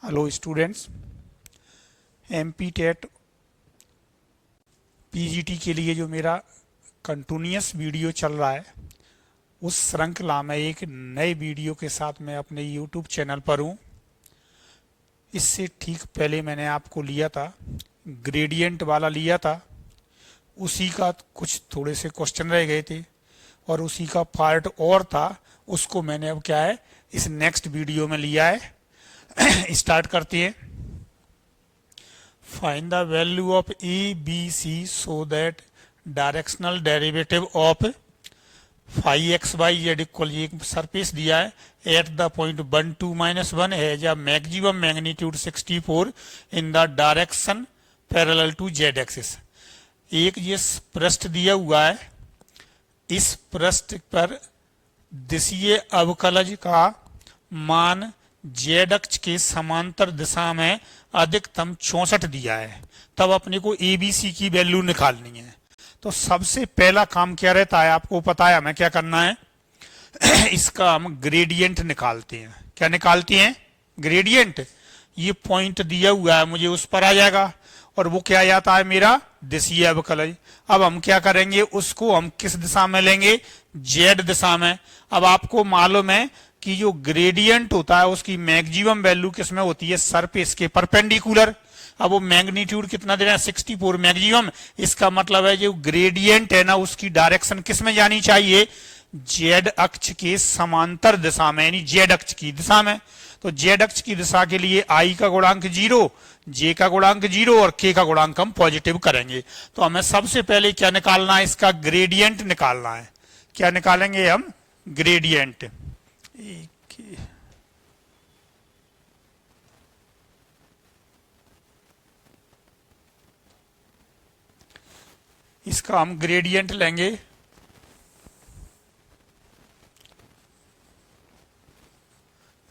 Hello students, MP TET PGT के लिए जो मेरा कंटिन्यूस वीडियो चल रहा है उस श्रृंखला में एक नए वीडियो के साथ मैं अपने यूट्यूब चैनल पर हूँ। इससे ठीक पहले मैंने आपको लिया था, ग्रेडियंट वाला लिया था, उसी का कुछ थोड़े से क्वेश्चन रह गए थे और उसी का पार्ट और था, उसको मैंने अब क्या है इस नेक्स्ट वीडियो में लिया है। स्टार्ट करते हैं। Find the value of a b c so that directional derivative of 5xy z equal, एक सरफेस दिया है at the point 1 2 -1 has a maximum magnitude 64 in the direction parallel to z axis. एक ये पृष्ठ दिया हुआ है, इस पृष्ठ पर दिशीय अवकलज का मान z अक्ष के समांतर दिशा में अधिकतम 64 दिया है। तब अपने को ABC की वैल्यू निकालनी है। तो सबसे पहला काम क्या रहता है, आपको पता है हमें क्या करना है, इसका हम ग्रेडियंट निकालते हैं। क्या निकालते हैं? ग्रेडियंट। ये पॉइंट दिया हुआ है, मुझे उस पर आ जाएगा और वो क्या जाता है मेरा दिशीय अवकलज। अब हम क्या करेंगे, उसको हम किस दिशा में लेंगे? Z दिशा में। अब आपको मालूम है कि जो ग्रेडियंट होता है उसकी मैक्सिमम वैल्यू किसमें होती है? सरफेस के परपेंडिकुलर। अब वो मैग्नीट्यूड कितना दे रहा है? 64 मैक्सिमम। इसका मतलब है जो ग्रेडियंट है ना, उसकी डायरेक्शन किस में जानी चाहिए? Z अक्ष के समांतर दिशा में, यानी Z अक्ष की दिशा में। तो Z अक्ष की दिशा के लिए I का गुणांक 0, J का गुणांक 0 और K का गुणांक हम पॉजिटिव करेंगे। तो हमें सबसे पहले क्या निकालना है? इसका ग्रेडियंट निकालना है। क्या निकालेंगे हम? ग्रेडियंट। इसका हम ग्रेडियंट लेंगे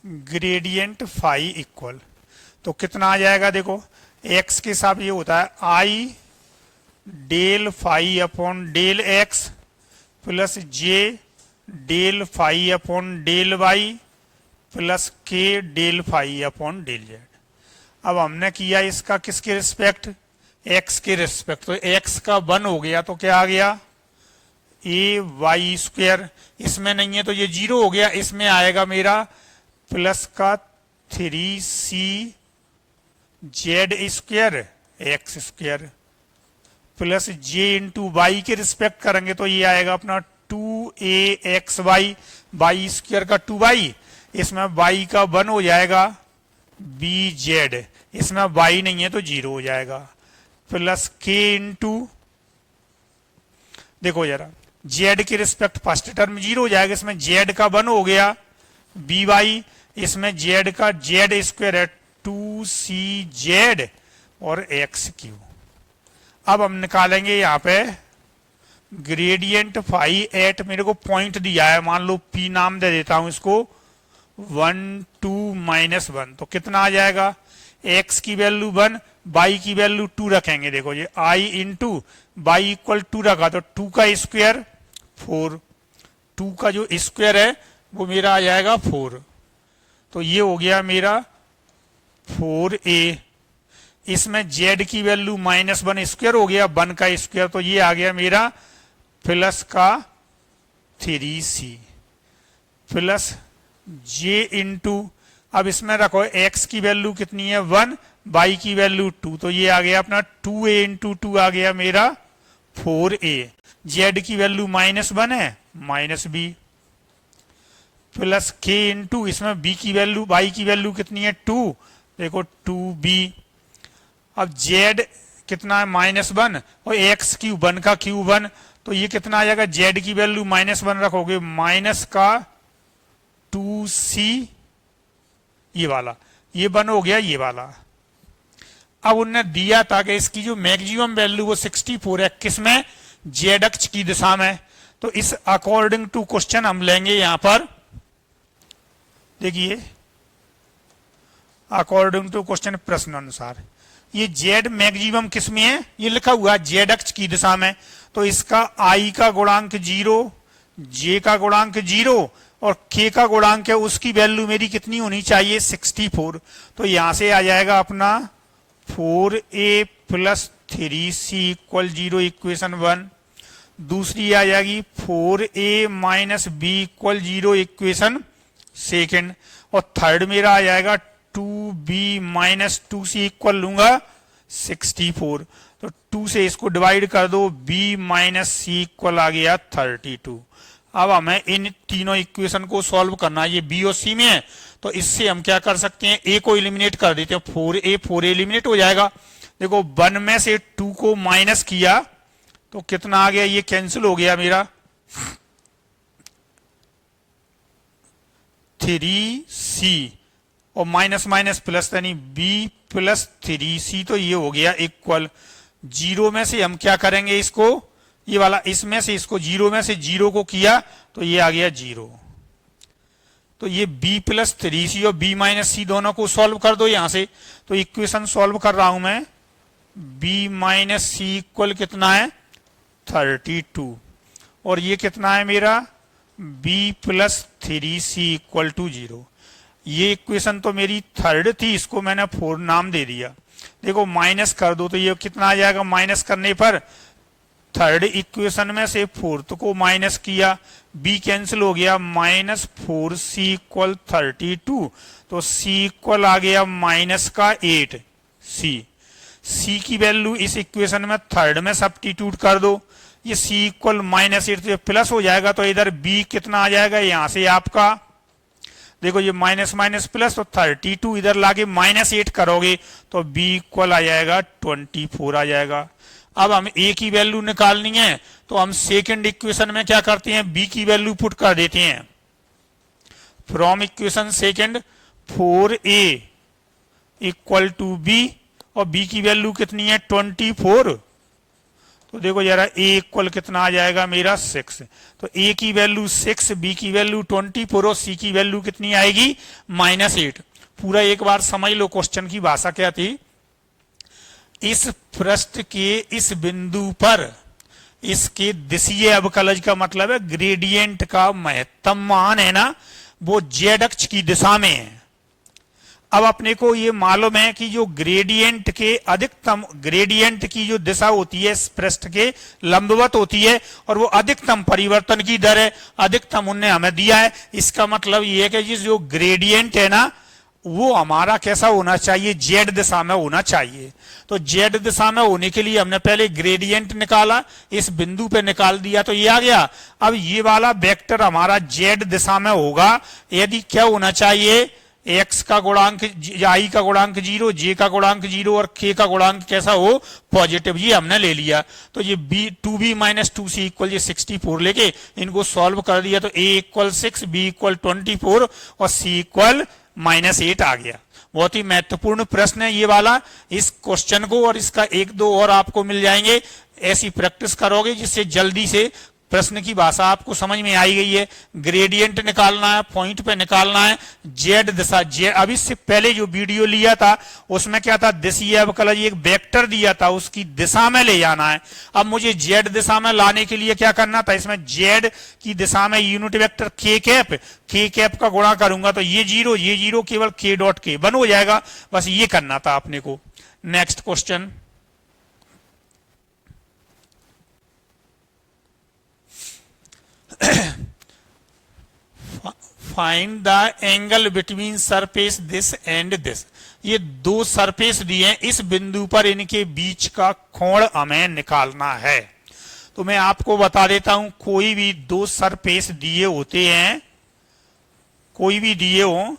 ग्रेडियंट फाई इक्वल, तो कितना आ जाएगा? देखो x के साथ ये होता है I del phi upon del x plus j del phi upon del y plus k del phi upon del z। अब हमने किया इसका किसके रिस्पेक्ट? x के रिस्पेक्ट। तो x का 1 हो गया तो क्या आ गया? ए वाई स्क्वायर। इसमें नहीं है तो ये 0 हो गया। इसमें आएगा मेरा प्लस का 3c z square x square plus j into y के रिस्पेक्ट करेंगे तो ये आएगा अपना 2axy, वाई स्क्वायर का 2y, इसमें y का 1 हो जाएगा bz, इसमें y नहीं है तो 0 हो जाएगा, प्लस k इंटू, देखो जरा z के रिस्पेक्ट फर्स्ट टर्म 0 हो जाएगा, इसमें z का 1 हो गया by, इसमें z का z स्क्वायर है 2cz और x क्यू। अब हम निकालेंगे यहाँ पे ग्रेडियंट फाई एट, मेरे को पॉइंट दिया है, मान लो p नाम दे देता हूं इसको, 1 2 -1, तो कितना आ जाएगा? x की वैल्यू 1, y की वैल्यू 2 रखेंगे। देखो ये i इंटू वाई इक्वल 2 रखा तो 2 का स्क्वायर 4, 2 का जो स्क्वायर है वो मेरा आ जाएगा 4, तो ये हो गया मेरा 4a। इसमें z की वैल्यू -1 स्क्वायर हो गया, 1 का स्क्वायर, तो ये आ गया मेरा प्लस का 3c प्लस j इंटू, अब इसमें रखो x की वैल्यू कितनी है 1, y की वैल्यू 2, तो ये आ गया अपना 2a इंटू 2 आ गया मेरा 4a। z की वैल्यू -1 है -b प्लस k इंटू, इसमें b की वैल्यू, y की वैल्यू कितनी है 2, देखो 2b। अब z कितना है -1 और x क्यूब 1 का क्यूब 1, तो ये कितना आ जाएगा? z की वैल्यू -1 रखोगे माइनस का 2c, ये वाला, ये 1 हो गया ये वाला। अब उन्होंने दिया था कि इसकी जो मैक्सिमम वैल्यू वो 64 है, किसमें? z अक्ष की दिशा में। तो इस अकॉर्डिंग टू क्वेश्चन हम लेंगे यहां पर, देखिए अकॉर्डिंग टू क्वेश्चन, प्रश्न अनुसार ये z मैक्सिमम किस में है? ये लिखा हुआ है z अक्ष की दिशा में, तो इसका i का गुणांक 0, j का गुणांक 0 और k का गुणांक है उसकी वैल्यू मेरी कितनी होनी चाहिए 64। तो यहां से आ जाएगा अपना 4a plus 3c equal 0 equation 1। दूसरी आ जाएगी 4a minus b equal 0 equation second. और थर्ड मेरा आ जाएगा 2b माइनस 2c इक्वल लूंगा 64। तो 2 से इसको डिवाइड कर दो, b माइनस सी इक्वल आ गया 32। अब हमें इन तीनों इक्वेशन को सॉल्व करना है। ये बी और सी में है तो इससे हम क्या कर सकते हैं, ए को एलिमिनेट कर देते हैं। 4a एलिमिनेट हो जाएगा। देखो 1 में से 2 को माइनस किया तो कितना आ गया, ये कैंसिल हो गया मेरा 3c और माइनस माइनस प्लस यानी b प्लस 3c। तो ये हो गया इक्वल 0 में से हम क्या करेंगे इसको, ये वाला इसमें से इसको 0 में से 0 को किया तो ये आ गया 0। तो ये b प्लस 3c और b माइनस सी दोनों को सॉल्व कर दो यहां से। तो इक्वेशन सॉल्व कर रहा हूं मैं, b माइनस सी इक्वल कितना है 32 और ये कितना है मेरा b plus 3c equal to 0। ये इक्वेशन तो मेरी थर्ड थी, इसको मैंने 4 नाम दे दिया। देखो माइनस कर दो तो ये कितना आ जाएगा, माइनस करने पर थर्ड इक्वेशन में से फोर्थ को माइनस किया, b कैंसिल हो गया, माइनस 4c इक्वल 32। तो c इक्वल आ गया माइनस का 8c। c की वैल्यू इस इक्वेशन में थर्ड में सब्स्टिट्यूट कर दो, ये c इक्वल माइनस 8 तो प्लस हो जाएगा। तो इधर b कितना आ जाएगा, यहां से आपका देखो ये माइनस माइनस प्लस, तो 32 इधर लाके माइनस 8 करोगे तो b इक्वल आ जाएगा 24 आ जाएगा। अब हम a की वैल्यू निकालनी है तो हम सेकंड इक्वेशन में क्या करते हैं, b की वैल्यू पुट कर देते हैं। From equation second 4a equal to b और b की वैल्यू कितनी है 24। तो देखो जरा a इक्वल कितना आ जाएगा मेरा 6। तो a की वैल्यू 6, b की वैल्यू 24 और c की वैल्यू कितनी आएगी -8। पूरा एक बार समझ लो क्वेश्चन की भाषा क्या थी। इस पृष्ठ के इस बिंदु पर इसके दिशीय अवकलज का मतलब है ग्रेडियंट का महत्तम मान है ना, वो z अक्ष की दिशा में है। अब अपने को ये मालूम है कि जो ग्रेडियंट के अधिकतम, ग्रेडियंट की जो दिशा होती है पृष्ठ के लंबवत होती है और वो अधिकतम परिवर्तन की दर है, अधिकतम उनने हमें दिया है। इसका मतलब ये है कि जो ग्रेडियंट है ना वो हमारा कैसा होना चाहिए, जेड दिशा में होना चाहिए। तो जेड दिशा में होने के लिए हमने पहले ग्रेडियंट निकाला, इस बिंदु पे निकाल दिया तो ये आ गया। अब ये वाला वेक्टर हमारा जेड दिशा में होगा यदि क्या होना चाहिए, x का गुणांक, i का गुणांक 0, j का गुणांक 0 और k का गुणांक कैसा हो, पॉजिटिव। ये हमने ले लिया। तो ये 2b माइनस 2c इक्वल ये 64 लेके इनको सॉल्व कर दिया तो a इक्वल 6, b इक्वल 24 और c इक्वल -8 आ गया। बहुत ही महत्वपूर्ण प्रश्न है ये वाला। इस क्वेश्चन को और इसका 1-2 और आपको मिल जाएंगे, ऐसी प्रैक्टिस करोगे जिससे जल्दी से प्रश्न की भाषा आपको समझ में आई गई है। ग्रेडियंट निकालना है, पॉइंट पे निकालना है, जेड दिशा। जेड अभी से पहले जो वीडियो लिया था उसमें क्या था, दिशीय अवकलज एक वेक्टर दिया था, उसकी दिशा में ले जाना है। अब मुझे जेड दिशा में लाने के लिए क्या करना था, इसमें जेड की दिशा में यूनिट वेक्टर के कैप का गुणा करूंगा तो ये 0 केवल k डॉट k 1 हो जाएगा। बस ये करना था अपने को। Next question, find the angle between surface this and this. ये दो सरफेस दिए हैं, इस बिंदु पर इनके बीच का कोण हमें निकालना है। तो मैं आपको बता देता हूं, कोई भी दो सरफेस दिए होते हैं, कोई भी दिए हो,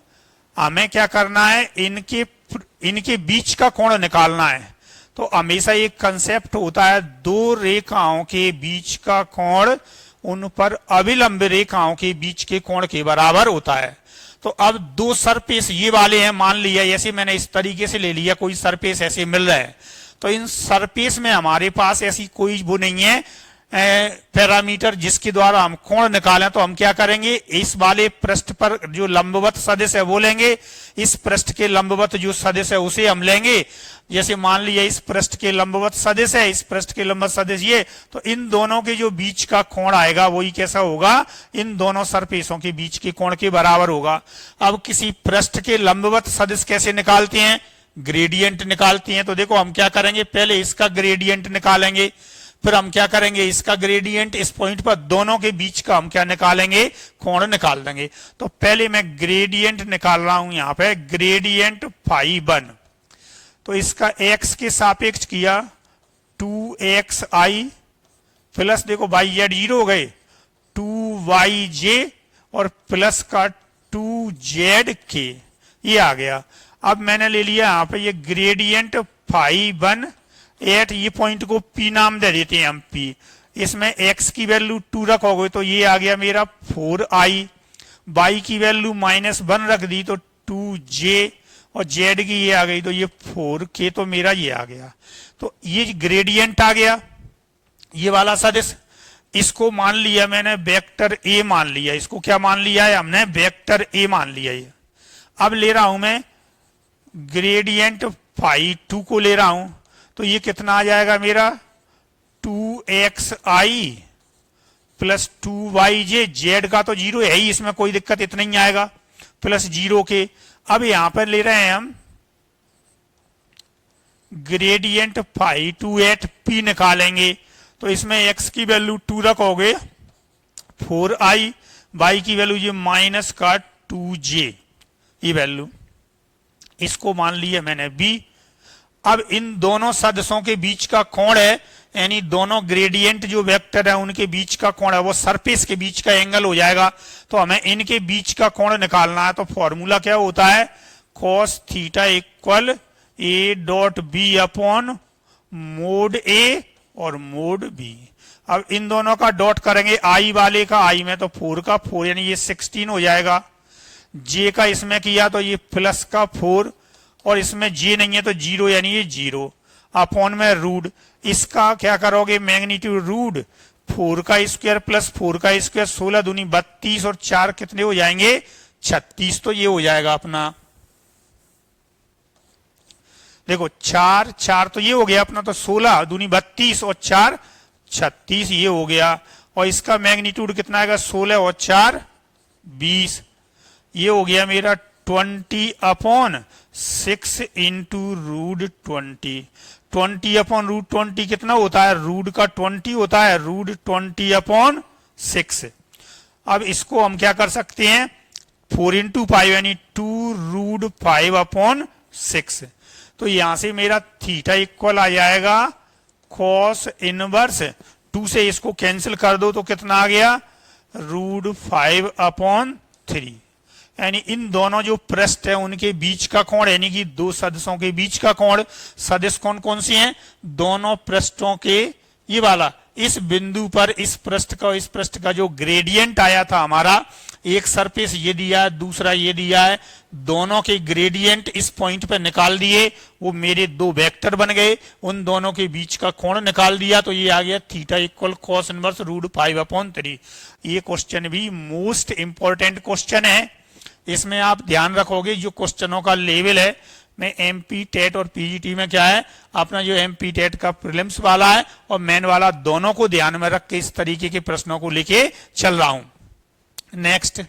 हमें क्या करना है, इनके बीच का कोण निकालना है। तो हमेशा एक कंसेप्ट होता है, दो रेखाओं के बीच का कोण उन पर अभिलंब रेखाओं के बीच के कोण के बराबर होता है। तो अब दो सरफेस ये वाले हैं, मान लिया ऐसे मैंने इस तरीके से ले लिया, कोई सरफेस ऐसे मिल रहा है। तो इन सरफेस में हमारे पास ऐसी कोई वो नहीं है, पैरामीटर जिसके द्वारा हम कोण निकालें, तो हम क्या करेंगे, इस वाले पृष्ठ पर जो लंबवत सदिश है वो लेंगे, इस पृष्ठ के लंबवत जो सदिश है उसे हम लेंगे। जैसे मान लिया इस पृष्ठ के लंबवत सदिश है, इस पृष्ठ के लंबवत सदिश ये, तो इन दोनों के जो बीच का कोण आएगा वही कैसा होगा, इन दोनों सरफेसों के बीच के कोण के बराबर होगा। अब किसी पृष्ठ के लंबवत सदिश कैसे निकालते हैं, ग्रेडियंट निकालती हैं। तो देखो हम क्या करेंगे, पहले इसका ग्रेडियंट निकालेंगे, फिर हम क्या करेंगे, इसका ग्रेडियंट, इस पॉइंट पर दोनों के बीच का हम क्या निकालेंगे, कोण निकाल देंगे। तो पहले मैं ग्रेडियंट निकाल रहा हूं, यहां पे ग्रेडियंट φ1, तो इसका x के सापेक्ष किया 2xi प्लस, देखो वाई जेड 0 हो गए, 2yj और प्लस का 2zk, ये आ गया। अब मैंने ले लिया यहां पे ये ग्रेडियंट φ1 एट, ये पॉइंट को p नाम दे देते हैं हम, p, इसमें x की वैल्यू 2 रखोगे तो ये आ गया मेरा 4i, y की वैल्यू -1 रख दी तो 2j, और z की ये आ गई तो ये 4k, तो मेरा ये आ गया। तो ये ग्रेडियंट आ गया, ये वाला सदिश। इसको मान लिया मैंने वेक्टर a मान लिया, इसको क्या मान लिया है हमने, वेक्टर a मान लिया ये। अब ले रहा हूं मैं ग्रेडियंट φ2 को ले रहा हूं, तो ये कितना आ जाएगा मेरा, 2xi प्लस 2yj, z का तो 0 है ही, इसमें कोई दिक्कत इतना ही आएगा, प्लस 0 के। अब यहां पर ले रहे हैं हम ग्रेडियंट φ2 एट p निकालेंगे, तो इसमें x की वैल्यू 2 रखोगे 4i, y की वैल्यू ये माइनस का 2j, ये वैल्यू, इसको मान लिया मैंने b। अब इन दोनों सदिशों के बीच का कोण है, यानी दोनों ग्रेडियंट जो वेक्टर है उनके बीच का कोण है वो सरफेस के बीच का एंगल हो जाएगा, तो हमें इनके बीच का कोण निकालना है। तो फॉर्मूला क्या होता है, cos theta equal a dot b upon mod a और मोड b। अब इन दोनों का डॉट करेंगे, i वाले का i में तो 4 का 4 यानी ये 16 हो जाएगा, j का इसमें किया तो ये प्लस का 4, और इसमें j नहीं है तो 0 यानी ये 0, अपॉन में रूट, इसका क्या करोगे मैग्नीट्यूड रूट 4 का स्क्वायर प्लस 4 का स्क्वायर, 16 दूनी 32 और 4 कितने हो जाएंगे 36, तो ये हो जाएगा अपना, देखो 4 4 तो ये हो गया अपना, तो 16 दूनी 32 और 4 36, ये हो गया। और इसका मैग्नीट्यूड कितना आएगा, 16 और 4 20, ये हो गया मेरा 20 upon 6 into root 20, 20 upon root 20 कितना होता है, रूट का 20 होता है, रूट 20 अपॉन 6। अब इसको हम क्या कर सकते हैं, 4 इंटू 5 यानी 2 रूट 5 अपॉन 6, तो यहां से मेरा थीटा इक्वल आ जाएगा कॉस इनवर्स 2 से इसको कैंसिल कर दो तो कितना आ गया, रूट 5 अपॉन 3, यानी इन दोनों जो पृष्ठ है उनके बीच का कोण, यानी कि दो सदिशों के बीच का कोण। सदिश कौन कौन सी हैं, दोनों पृष्ठों के, ये वाला इस बिंदु पर इस पृष्ठ का इस पृष्ठ का जो ग्रेडियंट आया था हमारा, एक सरफेस ये दिया है दूसरा ये दिया है, दोनों के ग्रेडियंट इस पॉइंट पे निकाल दिए, वो मेरे दो वेक्टर बन गए, उन दोनों के बीच का कोण निकाल दिया, तो ये आ गया theta equal cos inverse root 5 upon 3। ये क्वेश्चन भी मोस्ट इंपॉर्टेंट क्वेश्चन है, इसमें आप ध्यान रखोगे जो क्वेश्चनों का लेवल है, मैं एमपी टेट और पीजीटी में क्या है अपना जो एमपी टेट का प्रीलिम्स वाला है और मेन वाला, दोनों को ध्यान में रख के इस तरीके के प्रश्नों को लेके चल रहा हूं। नेक्स्ट,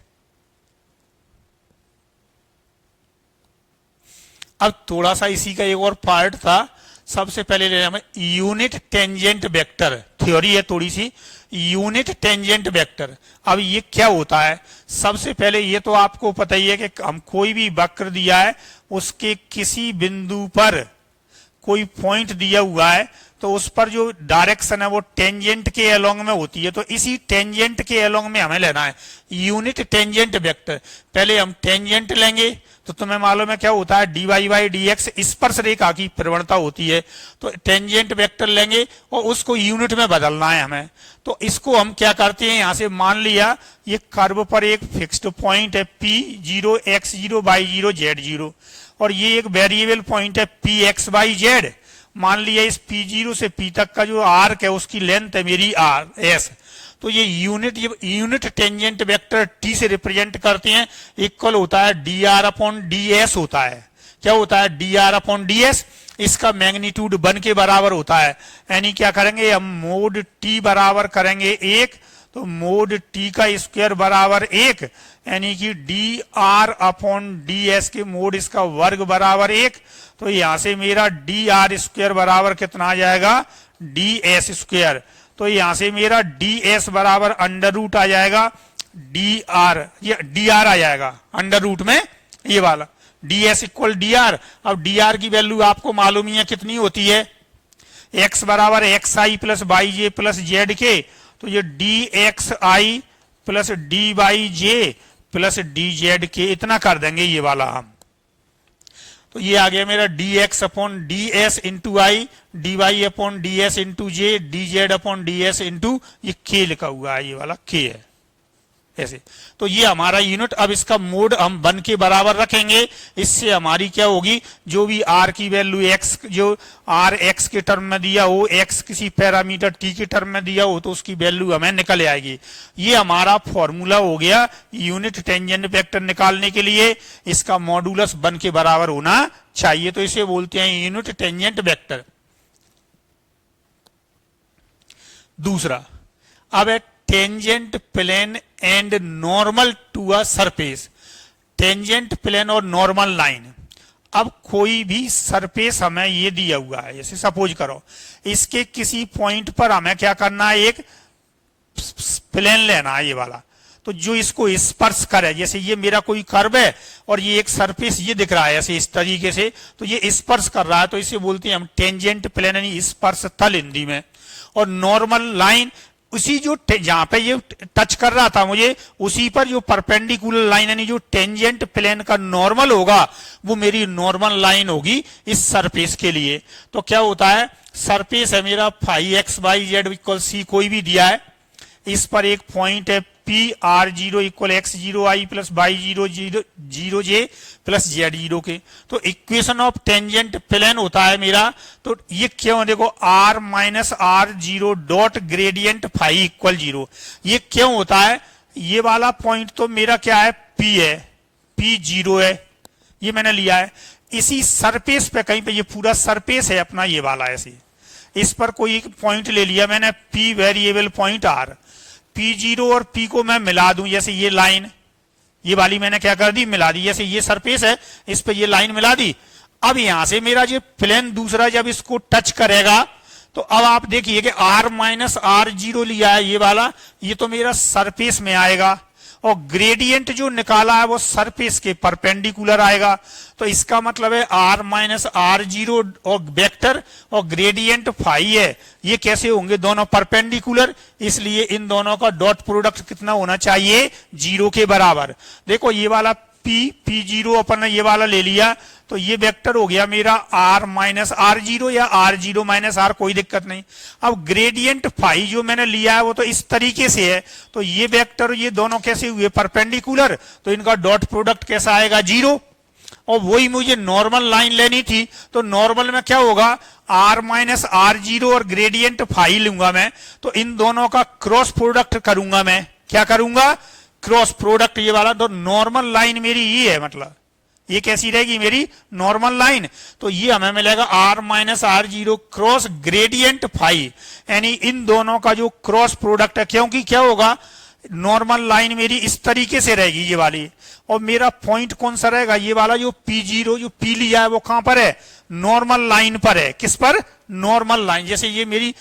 अब थोड़ा सा इसी का एक और पार्ट था, सबसे पहले ले हमें यूनिट टेंजेंट वेक्टर, थ्योरी है थोड़ी सी, यूनिट टेंजेंट वेक्टर। अब ये क्या होता है, सबसे पहले ये तो आपको पता ही है कि हम कोई भी वक्र दिया है उसके किसी बिंदु पर कोई पॉइंट दिया हुआ है तो उस पर जो डायरेक्शन है वो टेंजेंट के अलोंग में होती है, तो इसी टेंजेंट के अलोंग में हमें लेना है यूनिट टेंजेंट वेक्टर। पहले हम टेंजेंट लेंगे तो तुम्हें मालूम है क्या होता है, d y by d x स्पर्श रेखा की प्रवणता होती है, तो टेंजेंट वेक्टर लेंगे और उसको यूनिट में बदलना है हमें। तो इसको हम क्या करते हैं, यहां से मान लिया ये कर्व पर एक फिक्स्ड पॉइंट है P0 x0 y0 z0 और ये एक वेरिएबल पॉइंट है P x y z, मान लिया इस P0 से P तक का जो आर्क है उसकी लेंथ है मेरी R S, तो ये यूनिट टेंजेंट वेक्टर T से रिप्रेजेंट करते हैं, इक्वल होता है dr अपॉन ds होता है। क्या होता है? dr upon ds। इसका मैग्नीट्यूड 1 के बराबर होता है, यानी क्या करेंगे हम मोड T बराबर करेंगे 1, तो मोड T का स्क्वायर बराबर 1, यानी कि dr अपॉन ds के मोड इसका वर्ग बराबर 1। तो यहां से मेरा dr स्क्वायर बराबर कितना आ जाएगा? ds square. तो यहां से मेरा ds बराबर अंडर रूट आ जाएगा dr, ये dr आ जाएगा अंडर रूट में ये वाला ds इक्वल dr। अब dr की वैल्यू आपको मालूम ही है कितनी होती है, x बराबर xi plus by J plus Z के, तो ये dxi plus D by J plus D Z के इतना कर देंगे ये वाला हम। तो ये आ गया मेरा dx अपॉन ds इंटू आई, dy अपॉन ds इंटू जे, dz अपॉन ds इंटू ये k लिखा हुआ है, ये वाला k है ऐसे। तो ये हमारा यूनिट, अब इसका मोड हम 1 के बराबर रखेंगे, इससे हमारी क्या होगी, जो भी r की वैल्यू x, जो r x के टर्म में दिया हो, x किसी पैरामीटर t के टर्म में दिया हो, तो उसकी वैल्यू हमें निकल आएगी। ये हमारा फॉर्मूला हो गया यूनिट टेंजेंट वेक्टर निकालने के लिए, इसका मॉडुलस 1 के बराबर होना चाहिए, तो इसे बोलते हैं यूनिट टेंजेंट वेक्टर। दूसरा, अब tangent plane and normal to a surface. Tangent plane और नॉर्मल लाइन, अब कोई भी सरफेस हमें ये दिया हुआ है, जैसे सपोज करो इसके किसी पॉइंट पर हमें क्या करना है, एक प्लेन लेना है ये वाला, तो जो इसको स्पर्श करे, जैसे ये मेरा कोई कर्व है और ये एक सरफेस ये दिख रहा है ऐसे इस तरीके से, तो ये स्पर्श कर रहा है, तो इसे बोलते हैं हम टेंजेंट प्लेन यानी स्पर्श तल हिंदी में। और नॉर्मल लाइन, उसी जो जहां पे ये टच कर रहा था मुझे, उसी पर जो परपेंडिकुलर लाइन यानी जो टेंजेंट प्लेन का नॉर्मल होगा वो मेरी नॉर्मल लाइन होगी इस सरफेस के लिए। तो क्या होता है, सरफेस है मेरा phi x y z equal c कोई भी दिया है, इस पर एक पॉइंट है p r zero equal x zero i plus y zero zero j plus z zero के। तो इक्वेशन ऑफ टेंजेंट प्लेन होता है मेरा, तो ये क्यों, देखो r minus r zero dot gradient phi equal zero. ये क्यों होता है, ये वाला पॉइंट तो मेरा क्या है, पी है, पी जीरो है, ये मैंने लिया है। इसी सरफेस पे कहीं पे, ये पूरा सरफेस है अपना ये वाला ऐसे, इस पर कोई एक पॉइंट ले लिया मैंने p variable point r, p zero और पी को मैं मिला दूं, जैसे ये लाइन ये वाली मैंने क्या कर दी, मिला दी, जैसे ये सरफेस है इस पे ये लाइन मिला दी। अब यहां से मेरा जो प्लेन दूसरा जब इसको टच करेगा, तो अब आप देखिए कि आर माइनस आर जीरो लिया है ये वाला, ये तो मेरा सरफेस में आएगा, और ग्रेडियंट जो निकाला है वो सरफेस के परपेंडिकुलर आएगा। तो इसका मतलब है आर माइनस आर जीरो और वेक्टर और ग्रेडियंट फाई है, ये कैसे होंगे, दोनों परपेंडिकुलर, इसलिए इन दोनों का डॉट प्रोडक्ट कितना होना चाहिए, 0 के बराबर। देखो ये वाला पी जीरो अपन ने ये वाला ले लिया, तो ये वेक्टर हो गया मेरा आर माइनस आर जीरो या आर जीरो माइनस आर, कोई दिक्कत नहीं। अब ग्रेडियंट फाई जो मैंने लिया है वो तो इस तरीके से है, तो ये वेक्टर ये दोनों कैसे हुए, परपेंडिकुलर, तो इनका डॉट प्रोडक्ट कैसा आएगा, 0। और वही मुझे नॉर्मल लाइन लेनी थी, तो नॉर्मल में क्या होगा, आर माइनस आर जीरो और ग्रेडियंट फाई लूंगा मैं, तो इन दोनों का क्रॉस प्रोडक्ट करूंगा मैं, क्या करूंगा, क्रॉस प्रोडक्ट ये वाला। तो नॉर्मल लाइन मेरी ये है, मतलब ये कैसी रहेगी मेरी नॉर्मल लाइन, तो ये हमें मिलेगा r minus r zero cross gradient phi, यानी इन दोनों का जो क्रॉस प्रोडक्ट है, क्योंकि क्या होगा, नॉर्मल लाइन मेरी इस तरीके से रहेगी ये वाली, और मेरा पॉइंट कौन सा रहेगा, ये वाला जो पी जीरो जो पी लिया है वो कहां पर है, नॉर्मल लाइन पर है, किस पर, नॉर्मल लाइन। जैसे ये मेरी,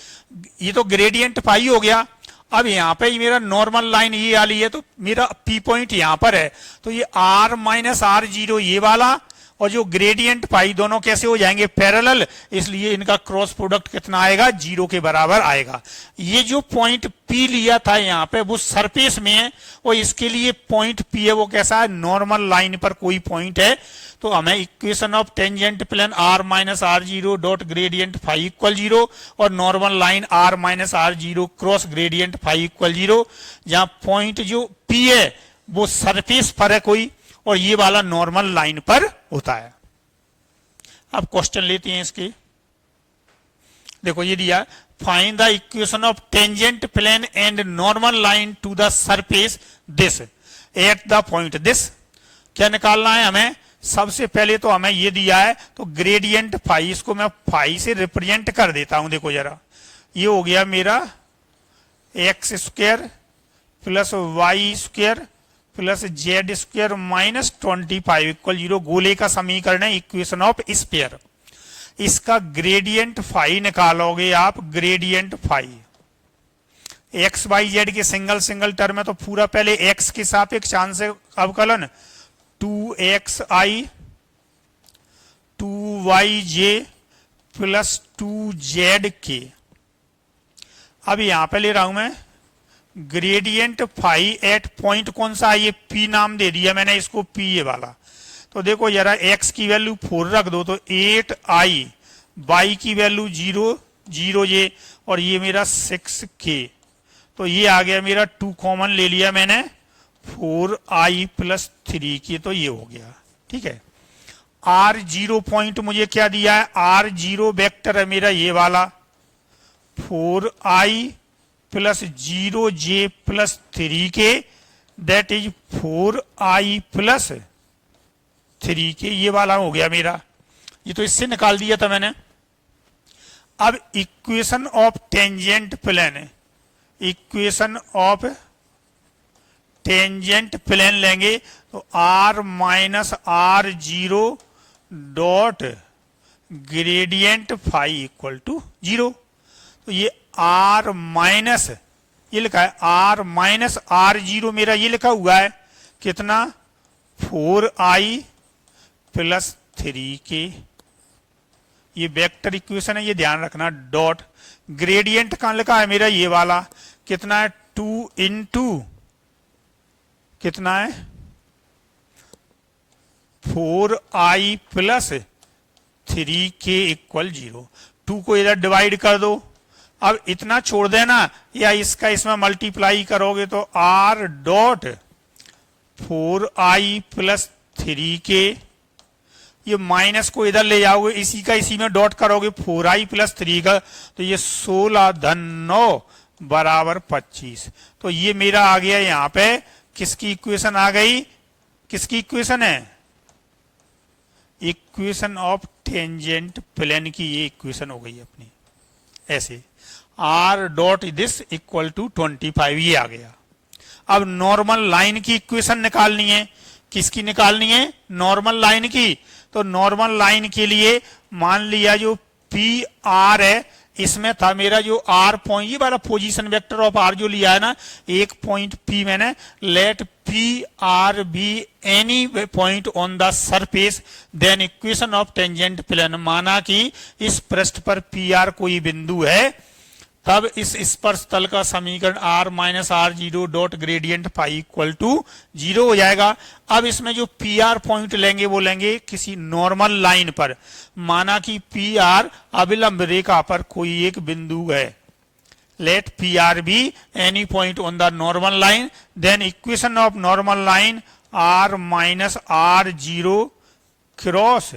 ये तो ग्रेडियंट फाई हो गया, अब यहाँ पे मेरा नॉर्मल लाइन ये वाली है, तो मेरा पी पॉइंट यहाँ पर है, तो ये आर माइनस आर जीरो ये वाला और जो ग्रेडियंट फाई दोनों कैसे हो जाएंगे, पैरेलल, इसलिए इनका क्रॉस प्रोडक्ट कितना आएगा, 0 के बराबर आएगा। ये जो पॉइंट पी लिया था यहाँ पे वो सरफेस में है, और इसके लिए पॉइंट पी है वो कैसा है, नॉर्मल लाइन पर कोई पॉइंट है। तो हमें equation of tangent plane r minus r zero dot gradient phi equal 0 और normal line r minus r zero cross gradient phi equal 0, जहां पॉइंट जो पी है वो सरफेस पर है कोई, और ये वाला नॉर्मल लाइन पर होता है। अब क्वेश्चन लेते हैं इसके। देखो ये दिया, find the equation of tangent plane and normal line to the surface this at the point this. क्या निकालना है हमें? सबसे पहले तो हमें ये दिया है तो ग्रेडियंट फाई, इसको मैं फाई से रिप्रेजेंट कर देता हूं। देखो जरा, ये हो गया मेरा x square plus y square plus z square minus 25 equal 0। गोले का समीकरण है, इक्वेशन ऑफ स्फीयर। इसका ग्रेडियंट फाई निकालोगे आप, gradient phi x y z के सिंगल सिंगल टर्म है तो पूरा पहले एक्स के सापेक्ष आंशिक अवकलन 2xi 2yj प्लस 2zk। अब यहां पे ले रहा हूं मैं ग्रेडियंट फाई एट पॉइंट कौन सा है? ये p नाम दे दिया मैंने इसको, p ये वाला। तो देखो जरा x की वैल्यू 4 रख दो तो 8i, y की वैल्यू 0 0j और ये मेरा 6k। तो ये आ गया मेरा 2 कॉमन ले लिया मैंने 4i प्लस 3k, तो ये हो गया। ठीक है, r0 पॉइंट मुझे क्या दिया है? r0 वेक्टर है मेरा ये वाला 4i plus 0j plus 3k, that is 4i plus 3k, ये वाला हो गया मेरा। ये तो इससे निकाल दिया था मैंने। अब equation of tangent plane, equation of tangent plane लेंगे तो r minus r0 dot gradient phi equal to 0। तो ये r माइनस, ये लिखा है r माइनस r0 मेरा ये लिखा हुआ है कितना? 4i plus 3k। ये वेक्टर इक्वेशन है, ये ध्यान रखना। डॉट ग्रेडियंट कहां लिखा है मेरा? ये वाला कितना है? 2 इंटू कितना है? 4i plus 3k equal 0। 2 को इधर डिवाइड कर दो, अब इतना छोड़ देना, या इसका इसमें मल्टीप्लाई करोगे तो r dot 4i plus 3k, ये माइनस को इधर ले जाओगे, इसी का इसी में डॉट करोगे 4i प्लस 3 का, तो ये 16 धन 9 बराबर 25। तो ये मेरा आ गया यहां पे किसकी इक्वेशन आ गई? किसकी इक्वेशन है? इक्वेशन ऑफ टेंजेंट प्लेन की ये इक्वेशन हो गई अपनी। ऐसे r dot this equal to 25, ये आ गया। अब नॉर्मल लाइन की इक्वेशन निकालनी है। किसकी निकालनी है? नॉर्मल लाइन की। तो नॉर्मल लाइन के लिए मान लिया जो पी आर है, इसमें था मेरा जो r पॉइंट, ये वाला पोजीशन वेक्टर ऑफ r जो लिया है ना, एक पॉइंट p मैंने, let p r be any point on the surface then equation of tangent plane. माना कि इस पृष्ठ पर पी आर कोई बिंदु है, तब इस स्पर्श तल का समीकरण r minus r0 dot gradient phi equal to 0 हो जाएगा। अब इसमें जो पी आर पॉइंट लेंगे वो लेंगे किसी नॉर्मल लाइन पर। माना कि पी आर अभिलंब रेखा पर कोई एक बिंदु है, let p r be any point on the normal line, then equation of normal line r minus r0 cross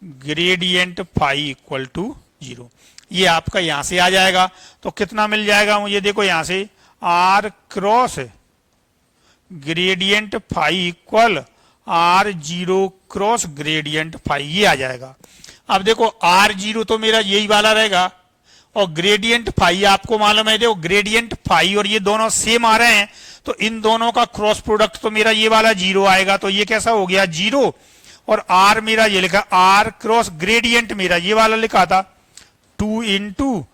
gradient phi equal to 0। ये आपका यहां से आ जाएगा। तो कितना मिल जाएगा मुझे? देखो यहां से r cross gradient phi equal r0 cross gradient phi, ये आ जाएगा। अब देखो r0 तो मेरा यही वाला रहेगा और ग्रेडियंट फाई आपको मालूम है, देखो ग्रेडियंट फाई और ये दोनों सेम आ रहे हैं, तो इन दोनों का क्रॉस प्रोडक्ट तो मेरा ये वाला 0 आएगा। तो ये कैसा हो गया? 0। और r मेरा ये लिखा, r क्रॉस ग्रेडियंट मेरा ये वाला लिखा था 2 इंटू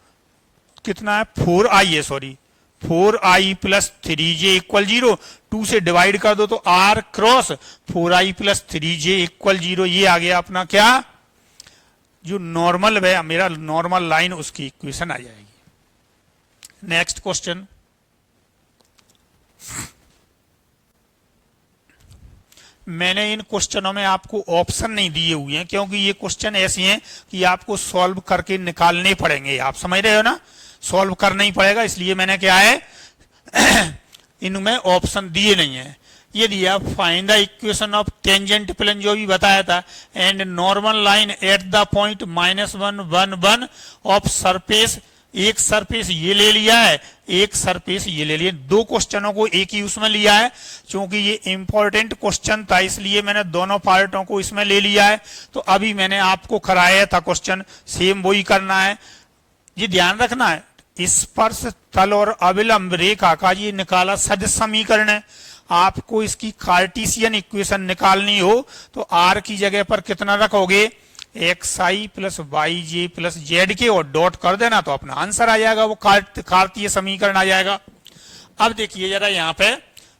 कितना है? 4i है, sorry 4i plus 3j equal 0। 2 से डिवाइड कर दो तो r cross 4i plus 3j equal 0। ये आ गया अपना क्या? जो नॉर्मल है मेरा नॉर्मल लाइन, उसकी इक्वेशन आ जाएगी। नेक्स्ट क्वेश्चन, मैंने इन क्वेश्चनों में आपको ऑप्शन नहीं दिए हुए हैं क्योंकि ये क्वेश्चन ऐसे हैं कि आपको सॉल्व करके निकालने पड़ेंगे। आप समझ रहे हो ना, सॉल्व करना ही पड़ेगा, इसलिए मैंने क्या है इनमें ऑप्शन दिए नहीं है। ये दिया find the equation of tangent plane जो भी बताया था and normal line at the point -1 of surface. एक सरफेस ये ले लिया है, एक सरफेस ये ले लिया, दो क्वेश्चनों को एक ही उसमें लिया है। क्योंकि ये इंपॉर्टेंट क्वेश्चन था इसलिए मैंने दोनों पार्टों को इसमें ले लिया है। तो अभी मैंने आपको कराया था क्वेश्चन, सेम वही करना है। ये ध्यान रखना है, स्पर्श तल और अविलंब रेखा का ये निकाला सदिश समीकरण है। आपको इसकी कार्टेशियन इक्वेशन निकालनी हो तो आर की जगह पर कितना रखोगे, एक्स आई प्लस वाई जे प्लस जेड के और डॉट कर देना तो अपना आंसर आ जाएगा, वो कार्तीय समीकरण आ जाएगा। अब देखिए जरा यहाँ पे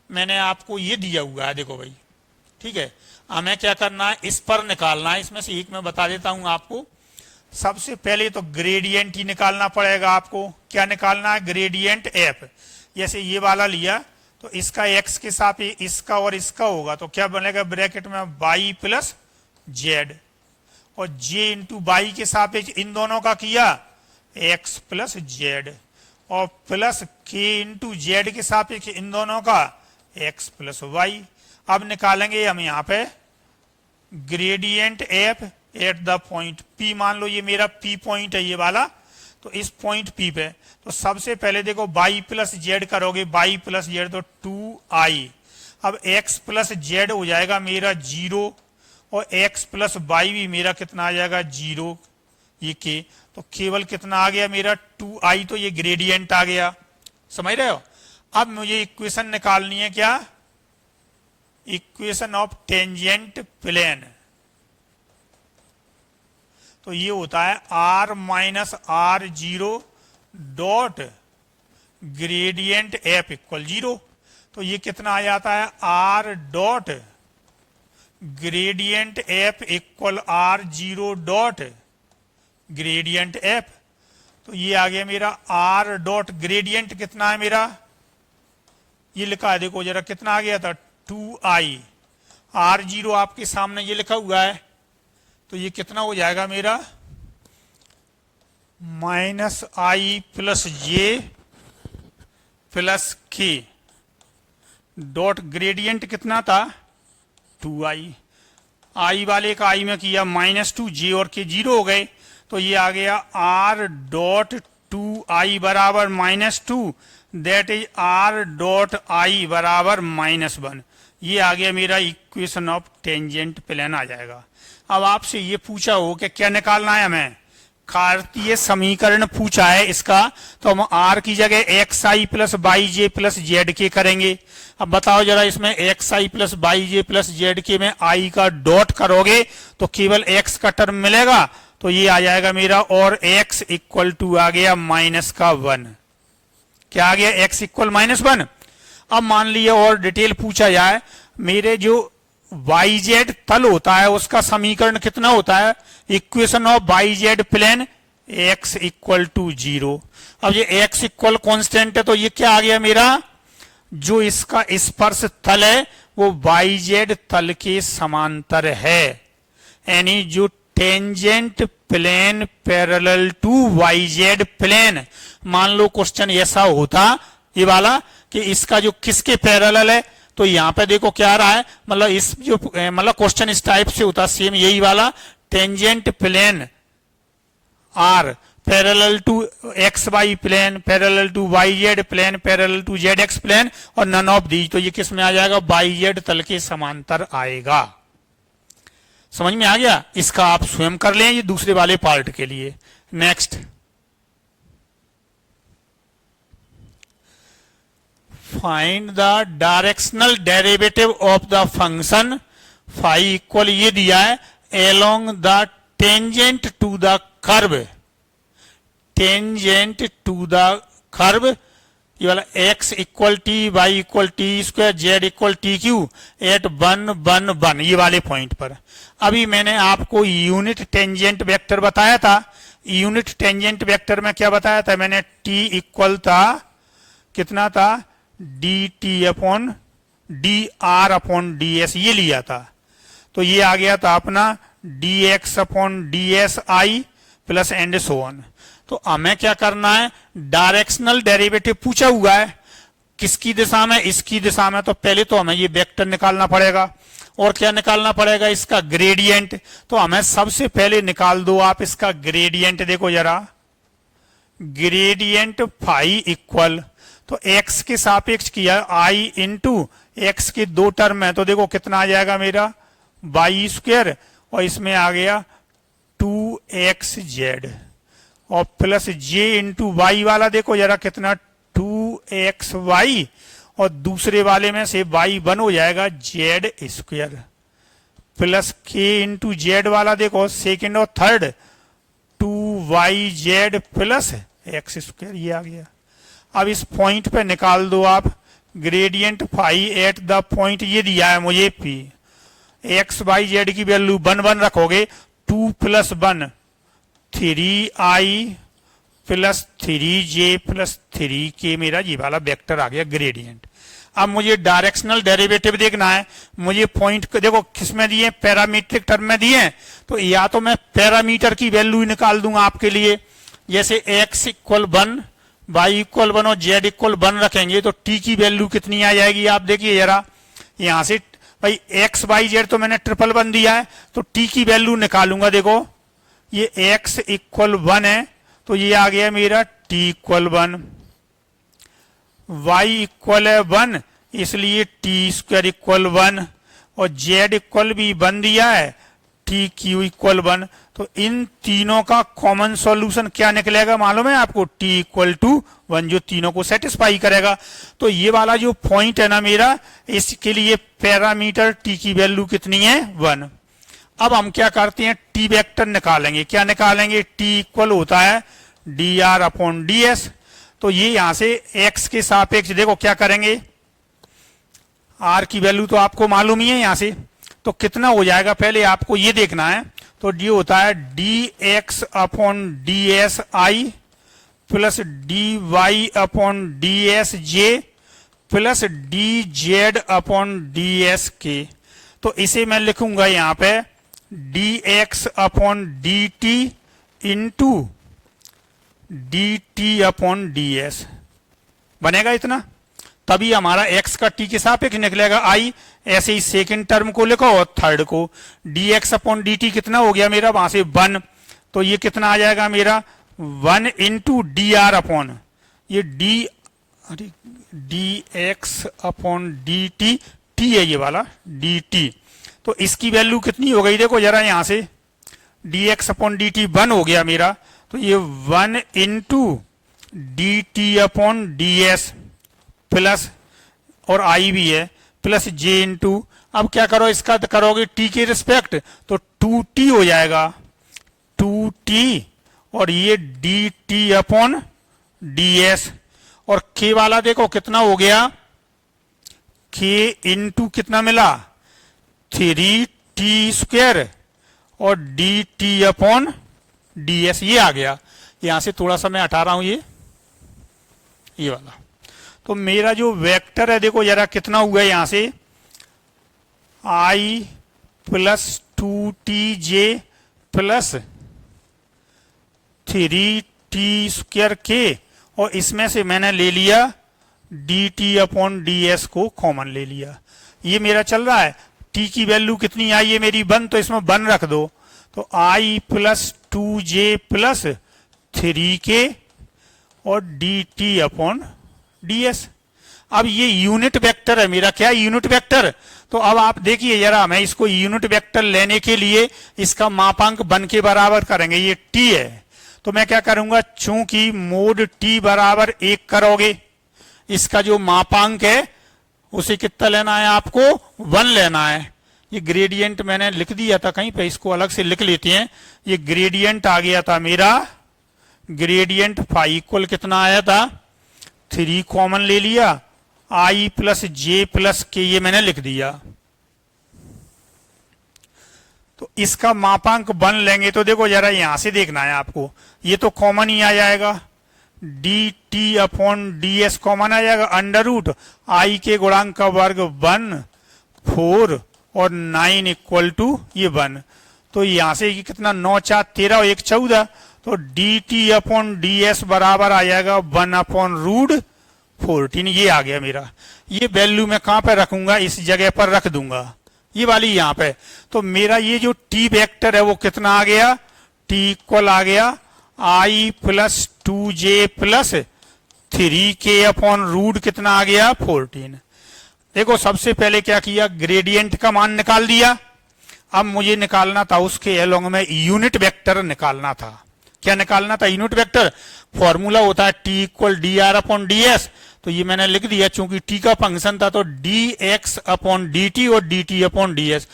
मैंने आपको ये दिया हुआ है, देखो भाई, ठीक है। हमें क्या करना है, इस पर निकालना है। इसमें से एक मैं बता देता हूं आपको। सबसे पहले तो ग्रेडियंट ही निकालना पड़ेगा आपको। क्या निकालना है, ग्रेडियंट एफ। जैसे ये वाला लिया तो इसका एक्स के सापेक्ष इसका और इसका होगा तो क्या बनेगा, ब्रैकेट में वाई प्लस जेड, और जे इंटू वाई के सापेक्ष इन दोनों का किया एक्स प्लस जेड, और प्लस के इंटू जेड के सापेक्ष इन दोनों का एक्स प्लस वाई। अब निकालेंगे हम यहाँ पे gradient F eight the point P. मान लो ये मेरा पी पॉइंट है ये वाला, तो इस पॉइंट पी पे तो सबसे पहले देखो वाई प्लस जेड करोगे, वाई प्लस जेड तो 2i। अब x प्लस जेड हो जाएगा मेरा 0 और x प्लस वाई भी मेरा कितना आ जाएगा 0, ये के, तो केवल कितना आ गया मेरा 2i, तो ये ग्रेडियंट आ गया। समझ रहे हो। अब मुझे इक्वेशन निकालनी है, क्या, इक्वेशन ऑफ टेंजेंट प्लेन। तो ये होता है r minus r zero dot gradient f equal 0। तो ये कितना आ जाता है, r dot gradient f equal r0 dot gradient f. तो ये आ गया मेरा r डॉट ग्रेडियंट कितना है मेरा, ये लिखा है देखो जरा कितना आ गया था 2i, r0 आपके सामने ये लिखा हुआ है। तो ये कितना हो जाएगा मेरा माइनस आई प्लस जे प्लस के डॉट ग्रेडियंट कितना था 2i। आई वाले का आई में किया -2, जे और के 0 हो गए। तो ये आ गया r डॉट 2i बराबर -2, that is r dot i बराबर -1। ये आ गया मेरा इक्वेशन ऑफ टेंजेंट प्लेन आ जाएगा। अब आपसे ये पूछा हो कि क्या निकालना है, हमें कार्तीय समीकरण पूछा है इसका, तो हम r की जगह एक्स आई प्लस वाई जे प्लस जेड के करेंगे। अब बताओ जरा, इसमें एक्स आई प्लस वाई जे प्लस जेड के में i का डॉट करोगे तो केवल x का टर्म मिलेगा, तो ये आ जाएगा मेरा, और x इक्वल टू आ गया -1। क्या आ गया, x इक्वल -1। अब मान लिया और डिटेल पूछा जाए, मेरे जो वाई जेड तल होता है उसका समीकरण कितना होता है, equation of y z plane x equal to 0। अब ये x इक्वल कॉन्स्टेंट है तो ये क्या आ गया मेरा, जो इसका स्पर्श तल है वो वाई जेड तल के समांतर है, यानी जो tangent plane parallel to y z plane. मान लो क्वेश्चन ऐसा होता ये वाला कि इसका जो किसके पैरेलल है, तो यहाँ पे देखो क्या आ रहा है, मतलब इस जो मतलब क्वेश्चन इस टाइप से होता सेम यही वाला, tangent plane are parallel to x y plane, parallel to y z plane, parallel to z x plane, और नन ऑफ दीज। तो ये किस में आ जाएगा, वाई जेड तल के समांतर आएगा। समझ में आ गया। इसका आप स्वयं कर लें ये दूसरे वाले पार्ट के लिए। Next, find the directional derivative of the function phi equal, ये दिया है along the tangent to the curve, tangent to the curve, ये वाला x equal t, y equal t square, z equal t cube at 1 1 1, ये वाले point पर। अभी मैंने आपको यूनिट टेंजेंट वेक्टर बताया था। यूनिट टेंजेंट वेक्टर में क्या बताया था मैंने, t इक्वल था कितना था, D t upon D R upon d s, ये लिया था। तो ये आ गया था अपना D x upon d S I plus and so on. तो हमें क्या करना है, डायरेक्शनल डेरिवेटिव पूछा हुआ है किसकी दिशा में, इसकी दिशा में। तो पहले तो हमें ये वेक्टर निकालना पड़ेगा, और क्या निकालना पड़ेगा, इसका ग्रेडियंट। तो हमें सबसे पहले निकाल दो आप इसका ग्रेडियंट। देखो जरा, ग्रेडियंट फाई इक्वल, तो x के सापेक्ष किया i इंटू एक्स के दो टर्म है, तो देखो कितना आ जाएगा मेरा वाई स्क्वायर, और इसमें आ गया 2xz, और प्लस j इंटू वाई वाला देखो जरा कितना 2xy, और दूसरे वाले में से y वन हो जाएगा z square, plus k into Z वाला देखो सेकेंड और third 2yz plus x square, ये आ गया। अब इस पॉइंट पे निकाल दो आप gradient phi at the point, ये दिया है मुझे p, एक्स वाई जेड की वैल्यू 1 1 रखोगे, 2 plus 1 3i plus 3j plus 3k, मेरा ये वाला वेक्टर आ गया ग्रेडियंट। अब मुझे डायरेक्शनल डेरिवेटिव देखना है, मुझे पॉइंट देखो किसमें दिए, पैरामीट्रिक टर्म में दिए, तो या तो मैं पैरामीटर की वैल्यू निकाल दूंगा आपके लिए, जैसे x इक्वल 1, y इक्वल 1 और z इक्वल 1 रखेंगे, तो t की वैल्यू कितनी आ जाएगी आप देखिए जरा, यहां से भाई x y z तो मैंने 111 दिया है, तो t की वैल्यू निकालूंगा। देखो ये x इक्वल 1 है, तो ये आ गया मेरा t इक्वल 1, y इक्वल है 1, इसलिए t स्क्वायर इक्वल 1, और z इक्वल भी 1 दिया है, t क्यू इक्वल 1। तो इन तीनों का कॉमन सॉल्यूशन क्या निकलेगा मालूम है आपको, t इक्वल टू 1, जो तीनों को सेटिस्फाई करेगा। तो ये वाला जो पॉइंट है ना मेरा, इसके लिए पैरामीटर t की वैल्यू कितनी है 1। अब हम क्या करते हैं, t वेक्टर निकालेंगे। क्या निकालेंगे, t इक्वल होता है dr अपॉन ds। तो ये यहां से x के सापेक्ष देखो क्या करेंगे, r की वैल्यू तो आपको मालूम ही है यहां से, तो कितना हो जाएगा पहले आपको ये देखना है। तो d होता है dx upon dsI plus dy upon dsj plus dz upon dsk। तो इसे मैं लिखूंगा यहां पे dx upon dt into dt upon ds बनेगा इतना, तभी हमारा x का t के सापेक्ष निकलेगा i। ऐसे ही सेकंड टर्म को लिखो और थर्ड को, dx अपॉन dt कितना हो गया मेरा वहां से 1, तो ये कितना आ जाएगा मेरा 1 इंटू डी आर अपॉन ये dx अपॉन dt, t है ये वाला dt। तो इसकी वैल्यू कितनी हो गई देखो जरा, यहां से dx अपॉन dt 1 हो गया मेरा, तो ये 1 into dt upon ds plus और i भी है प्लस j इंटू, अब क्या करो इसका करोगे t के रिस्पेक्ट, तो 2t हो जाएगा 2t, और ये dt अपॉन ds, और k वाला देखो कितना हो गया, k इंटू कितना मिला 3t स्क्वायर और dt अपॉन ds, ये आ गया। यहां से थोड़ा सा मैं हटा रहा हूं ये वाला। तो मेरा जो वेक्टर है देखो जरा कितना हुआ यहां से, i plus 2tj plus 3t square k, और इसमें से मैंने ले लिया dt अपॉन ds को कॉमन ले लिया। ये मेरा चल रहा है, t की वैल्यू कितनी आई है मेरी 1, तो इसमें 1 रख दो, तो i plus 2j plus 3k और dt अपॉन ds। अब ये यूनिट वेक्टर है मेरा, क्या यूनिट वेक्टर। तो अब आप देखिए जरा, मैं इसको यूनिट वेक्टर लेने के लिए इसका मापांक 1 के बराबर करेंगे, ये t है, तो मैं क्या करूंगा, चूंकि मोड t बराबर 1 करोगे, इसका जो मापांक है उसे कितना लेना है आपको 1 लेना है। ये ग्रेडियंट मैंने लिख दिया था कहीं पे, इसको अलग से लिख लेते हैं। ये ग्रेडियंट आ गया था मेरा, ग्रेडियंट फाई इक्वल कितना आया था 3 कॉमन ले लिया, i plus j plus k ये मैंने लिख दिया। तो इसका मापांक 1 लेंगे, तो देखो जरा यहां से देखना है आपको, ये तो कॉमन ही आ जाएगा, dt अपॉन ds कॉमन आ जाएगा, अंडर रूट i के गुणांक का वर्ग 1 4 और 9 इक्वल टू ये 1। तो यहां से ये कितना 9 4 13 और 1 14, तो dt अपॉन ds बराबर आ जाएगा 1 अपॉन रूट 14 ये आ गया मेरा। ये वैल्यू मैं कहां पर रखूंगा, इस जगह पर रख दूंगा, ये वाली यहां पे। तो मेरा ये जो टी वेक्टर है वो कितना आ गया, टी इक्वल आ गया i plus 2j plus 3k upon root कितना आ गया 14। देखो सबसे पहले क्या किया, ग्रेडियंट का मान निकाल दिया। अब मुझे निकालना था उसके एलोंग में यूनिट वेक्टर निकालना था। क्या निकालना था, यूनिट वेक्टर। फॉर्मूला होता है T equal D R upon d S. तो ये मैंने लिख दिया, चूंकि टी का फंक्शन था तो d x upon d t और d t upon d s.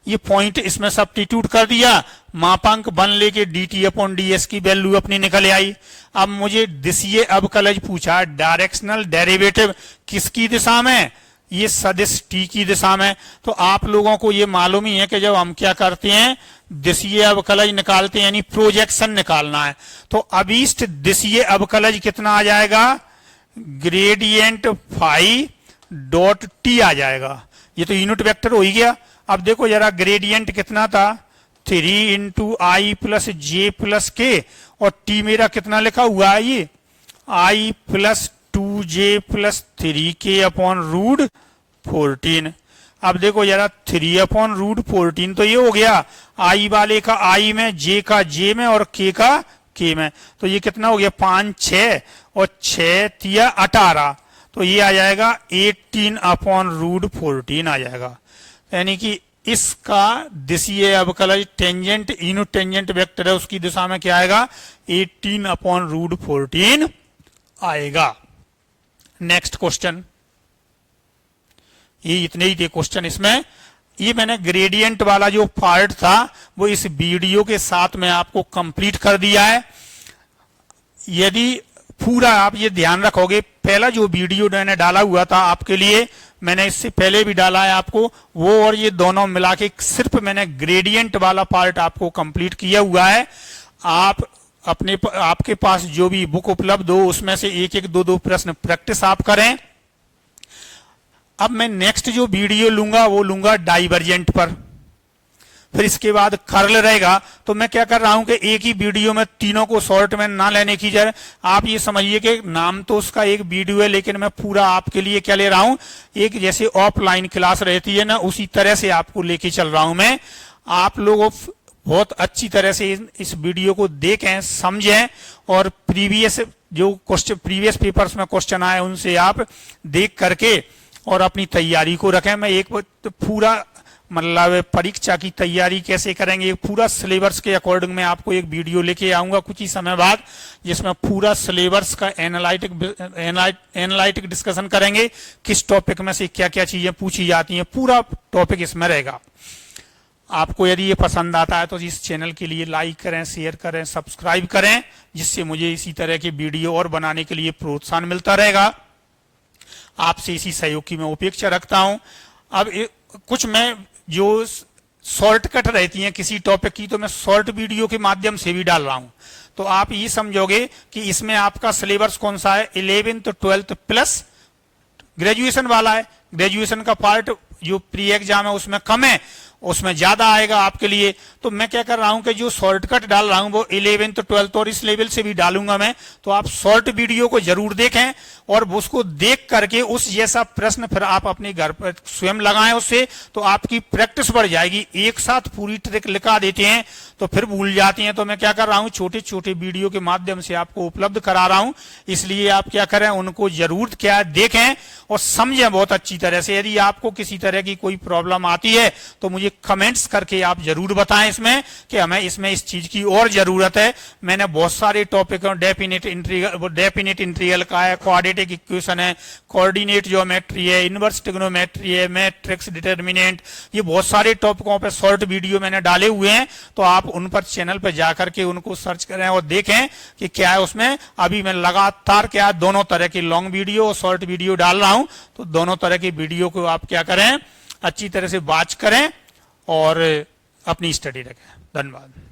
ये पॉइंट इसमें सब्स्टिट्यूट कर दिया, मापांक 1 लेके d t upon d s की वैल्यू अपनी निकल आई। अब मुझे दिशीय अवकलज पूछा, डायरेक्शनल डेरिवेटिव किसकी दिशा में, ये सदिश टी की दिशा में। तो आप लोगों को ये मालूम ही है कि जब हम क्या करते हैं, दिशीय अवकलज निकालते हैं यानी प्रोजेक्शन निकालना है, तो अभीष्ट दिशीय अवकलज कितना आ जाएगा, ग्रेडियंट फाई डॉट टी आ जाएगा। ये तो यूनिट वेक्टर हो ही गया। अब देखो जरा ग्रेडियंट कितना था, 3 into i plus j plus k, और टी मेरा कितना लिखा हुआ है, ये i plus 2j plus 3k upon root 14। अब देखो जरा 3 अपॉन रूट 14 तो ये हो गया आई वाले का आई में, जे का जे में और के का के में। तो ये कितना हो गया 5 6 और 6 तिया 18। तो ये आ जाएगा 18 अपॉन रूट 14 आ जाएगा। यानी कि इसका दिशीय अवकलज टेंजेंट यूनिट टेंजेंट वेक्टर है उसकी दिशा में क्या आएगा, 18 अपॉन रूट 14 आएगा। नेक्स्ट क्वेश्चन, ये इतने ही थे क्वेश्चन इसमें। ये मैंने ग्रेडियंट वाला जो पार्ट था वो इस वीडियो के साथ में आपको कंप्लीट कर दिया है। यदि पूरा आप ये ध्यान रखोगे, पहला जो वीडियो मैंने डाला हुआ था आपके लिए, मैंने इससे पहले भी डाला है आपको, वो और ये दोनों मिला के सिर्फ मैंने ग्रेडियंट वाला पार्ट आपको कंप्लीट किया हुआ है। आप आपके पास जो भी बुक उपलब्ध हो उसमें से एक एक दो प्रश्न प्रैक्टिस आप करें। अब मैं नेक्स्ट जो वीडियो लूंगा वो लूंगा डाइवर्जेंट पर, फिर इसके बाद कर्ल रहेगा। तो मैं क्या कर रहा हूं कि एक ही वीडियो में तीनों को शॉर्ट में ना लेने की जाए। आप ये समझिए कि नाम तो उसका एक वीडियो है, लेकिन मैं पूरा आपके लिए क्या ले रहा हूं, एक जैसे ऑफलाइन क्लास रहती है ना, उसी तरह से आपको लेके चल रहा हूं मैं। आप लोगों बहुत अच्छी तरह से इस वीडियो को देखें, समझें, और प्रीवियस पेपर्स में क्वेश्चन आए उनसे आप देख करके और अपनी तैयारी को रखें। मैं एक पूरा मतलब परीक्षा की तैयारी कैसे करेंगे, पूरा सिलेबस के अकॉर्डिंग में आपको एक वीडियो लेके आऊंगा कुछ ही समय बाद, जिसमें पूरा सिलेबस का एनालिटिक डिस्कशन करेंगे, किस टॉपिक में से क्या क्या चीजें पूछी जाती हैं, पूरा टॉपिक इसमें रहेगा। आपको यदि ये पसंद आता है तो इस चैनल के लिए लाइक करें, शेयर करें, सब्सक्राइब करें, जिससे मुझे इसी तरह के वीडियो और बनाने के लिए प्रोत्साहन मिलता रहेगा। आपसे इसी सहयोग की मैं अपेक्षा रखता हूं। अब कुछ मैं जो शॉर्टकट रहती हैं किसी टॉपिक की, तो मैं शॉर्ट वीडियो के माध्यम से भी डाल रहा हूं। तो आप ये समझोगे कि इसमें आपका सिलेबस कौन सा है, 11th 12th प्लस ग्रेजुएशन वाला है। ग्रेजुएशन का पार्ट जो प्री एग्जाम है उसमें कम है, उसमें ज्यादा आएगा आपके लिए। तो मैं क्या कर रहा हूं कि जो शॉर्टकट डाल रहा हूं वो 11th 12th और इस लेवल से भी डालूंगा मैं। तो आप शॉर्ट वीडियो को जरूर देखें और उसको देख करके उस जैसा प्रश्न फिर आप अपने घर पर स्वयं लगाएं, उससे तो आपकी प्रैक्टिस बढ़ जाएगी। एक साथ पूरी ट्रिक लिखा देते हैं तो फिर भूल जाती हैं। तो मैं क्या कर रहा हूं, छोटे छोटे वीडियो के माध्यम से आपको उपलब्ध करा रहा हूं, इसलिए आप क्या करें, उनको जरूर क्या देखें और समझें बहुत अच्छी तरह से। यदि आपको किसी तरह की कोई प्रॉब्लम आती है तो मुझे कमेंट्स करके आप जरूर बताएं इसमें कि हमें इसमें इस चीज की और जरूरत है। मैंने बहुत सारे टॉपिक, डेफिनेट इंटीग्रल का है, क्वाड्रेटिक इक्वेशन है, कोऑर्डिनेट ज्योमेट्री है, इनवर्स ट्रिग्नोमेट्री है, मैट्रिक्स डिटर्मिनेंट, ये बहुत सारे टॉपिकों पे शॉर्ट वीडियो मैंने डाले हुए हैं। तो आप उन पर चैनल पर जाकर के उनको सर्च करें और देखें कि क्या है उसमें। अभी मैं लगातार क्या दोनों तरह की लॉन्ग वीडियो और शॉर्ट वीडियो डाल रहा हूं, तो दोनों तरह की वीडियो को आप क्या करें, अच्छी तरह से वॉच करें और अपनी स्टडी रखें। धन्यवाद।